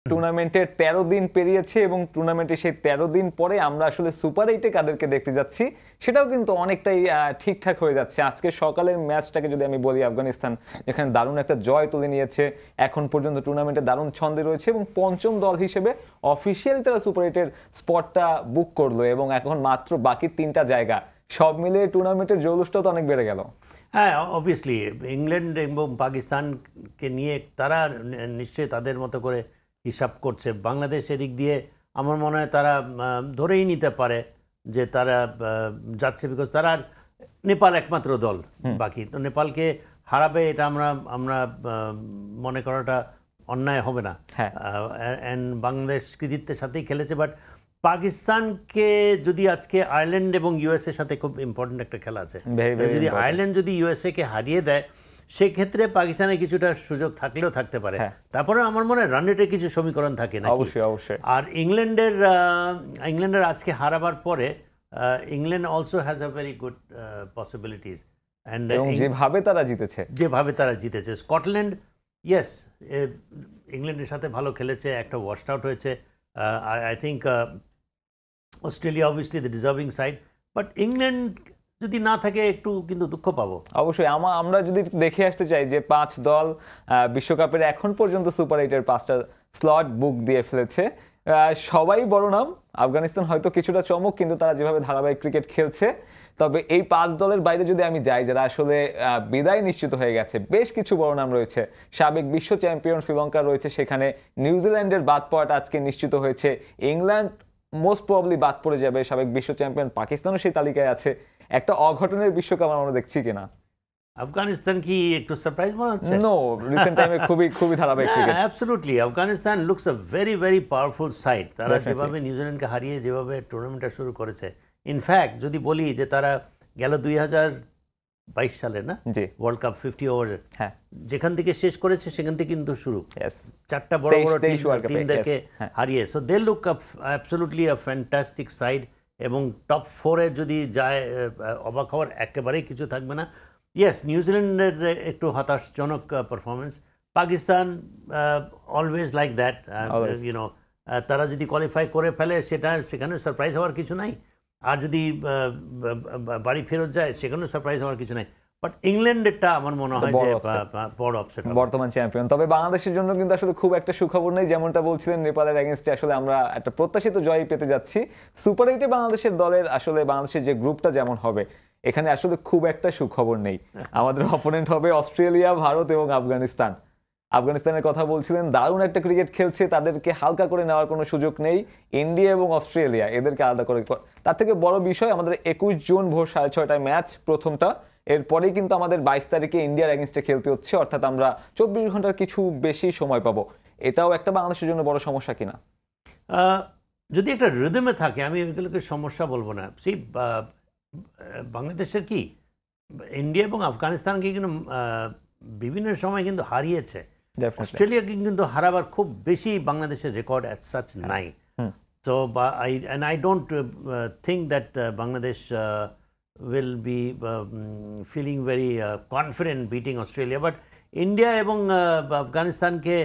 টুর্নামেন্টের 13 দিন পেরিয়েছে এবং টুর্নামেন্টে সেই 13 দিন পরে আমরা আসলে সুপার 8-এ কাদেরকে দেখতে যাচ্ছি সেটাও কিন্তু অনেকটাই ঠিকঠাক হয়ে যাচ্ছে। আজকে সকালের ম্যাচটাকে যদি আমি বলি, আফগানিস্তান এখানে দারুণ একটা জয় তুলে নিয়েছে, এখন পর্যন্ত টুর্নামেন্টে দারুণ ছন্দে রয়েছে এবং পঞ্চম দল হিসেবে অফিসিয়ালি তারা সুপার 8-এর স্পটটা বুক করলো এবং এখন মাত্র বাকি 3টা জায়গা, সব মিলিয়ে টুর্নামেন্টের জৌলুসটাও তো অনেক বেড়ে গেল। হ্যাঁ, অবভিয়াসলি ইংল্যান্ড এবং পাকিস্তানকে নিয়ে তারা নিশ্চয়ই তাদের মতো করে হিসাব করছে। বাংলাদেশ এদিক দিয়ে আমার মনে হয় তারা ধরেই নিতে পারে যে তারা যাচ্ছে, বিকজ তারা নেপাল একমাত্র দল বাকি, তো নেপালকে হারাবে এটা আমরা মনে করাটা অন্যায় হবে না। অ্যান্ড বাংলাদেশ কৃতিত্বের সাথেই খেলেছে, বাট পাকিস্তানকে যদি আজকে আয়ারল্যান্ড এবং ইউএসএর সাথে খুব ইম্পর্টেন্ট একটা খেলা আছে, যদি আয়ারল্যান্ড যদি ইউএসএকে হারিয়ে দেয় সেক্ষেত্রে পাকিস্তানের কিছুটা সুযোগ থাকলেও থাকতে পারে। তারপরে আমার মনে হয় রান রেটের কিছু সমীকরণ থাকে না, অবশ্যই অবশ্যই। আর ইংল্যান্ডের আজকে হারাবার পরে England also has a very good possibilities, and যেভাবে তারা জিতেছে স্কটল্যান্ড, ইয়েস ইংল্যান্ডের সাথে ভালো খেলেছে, একটা ওয়াশ আউট হয়েছে। I think Australia obviously the deserving side, but England যদি না থাকে একটু কিন্তু দুঃখ পাবো। অবশ্যই আমরা যদি দেখে আসতে চাই যে 5 দল বিশ্বকাপের এখন পর্যন্ত সুপার 8-এর 5টা স্লট বুক দিয়ে ফেলেছে, সবাই বড় নাম। আফগানিস্তান হয়তো কিছুটা চমক, কিন্তু তারা যেভাবে ধারাবাহিক ক্রিকেট খেলছে, তবে এই 5 দলের বাইরে যদি আমি যাই যারা আসলে বিদায় নিশ্চিত হয়ে গেছে, বেশ কিছু বড় নাম রয়েছে। সাবেক বিশ্ব চ্যাম্পিয়ন শ্রীলঙ্কা রয়েছে সেখানে, নিউজিল্যান্ডের বাদ পড়াটা আজকে নিশ্চিত হয়েছে, ইংল্যান্ড মোস্ট প্রবাবলি বাদ পড়ে যাবে, সাবেক বিশ্ব চ্যাম্পিয়ন পাকিস্তানও সেই তালিকায় আছে। একটা অঘটনের বিশ্বকাপ আমরা দেখছি কিনা? আফগানিস্তান কি একটু সারপ্রাইজ মনে হচ্ছে? নো, রিসেন্ট টাইমে খুবই ধারাবাহিক cricket. Absolutely, Afghanistan looks a very very powerful side. তারা যেভাবে নিউজিল্যান্ডকে হারিয়ে যেভাবে টুর্নামেন্টটা শুরু করেছে, ইনফ্যাক্ট যদি বলি যে তারা গেল 2022 সালে না ওয়ার্ল্ড কাপ 50 ওভারের যেখান থেকে শেষ করেছে সেখান থেকে কিন্তু শুরু, 4টা বড় বড় টিমদেরকে হারিয়ে। So they look absolutely a fantastic side, এবং টপ 4-এ যদি যায় অবাক হওয়ার একেবারেই কিছু থাকবে না। ইয়েস, নিউজিল্যান্ডের একটু হতাশজনক performance. Pakistan always like that, you know, তারা যদি কোয়ালিফাই করে ফেলে সেখানে সারপ্রাইজ হওয়ার কিছু নাই, আর যদি বাড়ি ফেরত যায় সেখানেও সারপ্রাইজ হওয়ার কিছু নাই। বাট ইংল্যান্ডেরটা আমার মনে হয় যে বড় আপসেট, বর্তমান চ্যাম্পিয়ন। তবে বাংলাদেশের জন্য কিন্তু আসলে খুব একটা সুখবর নেই, যেমনটা বলছিলেন নেপালের এগেইনস্টে আসলে আমরা একটা প্রত্যাশিত জয় পেতে যাচ্ছি। সুপার 8-এ বাংলাদেশের দলের আসলে বাংলাদেশের যে গ্রুপটা যেমন হবে, এখানে আসলে খুব একটা সুখবর নেই। আমাদের অপোনেন্ট হবে অস্ট্রেলিয়া, ভারত এবং আফগানিস্তান। আফগানিস্তানের কথা বলছিলেন, দারুণ একটা ক্রিকেট খেলছে, তাদেরকে হালকা করে নেওয়ার কোনো সুযোগ নেই। ইন্ডিয়া এবং অস্ট্রেলিয়া এদেরকে আলাদা করে, তার থেকে বড় বিষয় আমাদের 21 জুন ভোর 6:30টায় ম্যাচ প্রথমটা, এরপরেই কিন্তু আমাদের 22 তারিখে ইন্ডিয়ার এগেইনস্টে খেলতে হচ্ছে, অর্থাৎ আমরা 24 ঘন্টার কিছু বেশি সময় পাবো। এটাও একটা বাংলাদেশের জন্য বড় সমস্যা কিনা? যদি একটা রিদমে থাকে আমি এগুলোকে সমস্যা বলবো না। সেই বাংলাদেশের কি ইন্ডিয়া এবং আফগানিস্তানকে কিন্তু বিভিন্ন সময় কিন্তু হারিয়েছে, অস্ট্রেলিয়াকে কিন্তু হারাবার খুব বেশি বাংলাদেশের রেকর্ড অ্যাজ সাচ নাই। So I don't think that Bangladesh will be feeling very confident beating Australia, but India এবং আফগানিস্তানকে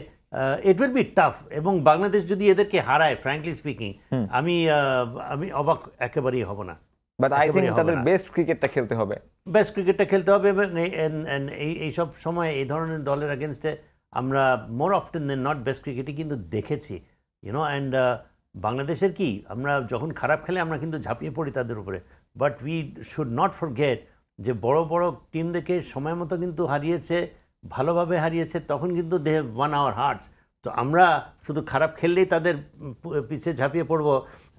it will be tough, এবং বাংলাদেশ যদি এদেরকে হারায়, frankly speaking, আমি অবাক একেবারেই হব না। বাট আই থিংক তাদের বেস্ট ক্রিকেটটা খেলতে হবে, এবং এই সব সময় এই ধরনের দলের এগেইনস্টে আমরা মোর অফটেন দেন নট বেস্ট ক্রিকেটই কিন্তু দেখেছি, ইউনো। অ্যান্ড বাংলাদেশের কি, আমরা যখন খারাপ খেলে আমরা কিন্তু ঝাঁপিয়ে পড়ি তাদের উপরে, but we should not forget যে বড় বড় টিমদেরকে সময় মতো কিন্তু হারিয়েছে, ভালোভাবে হারিয়েছে, তখন কিন্তু they have won our hearts. তো আমরা শুধু খারাপ খেললেই তাদের পিছে ঝাঁপিয়ে পড়বো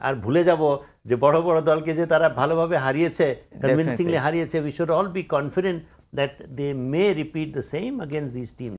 আর ভুলে যাব যে বড় বড় দলকে যে তারা ভালোভাবে হারিয়েছে, কনভিনসিংলি হারিয়েছে। We should all be confident that they may repeat the same against this team.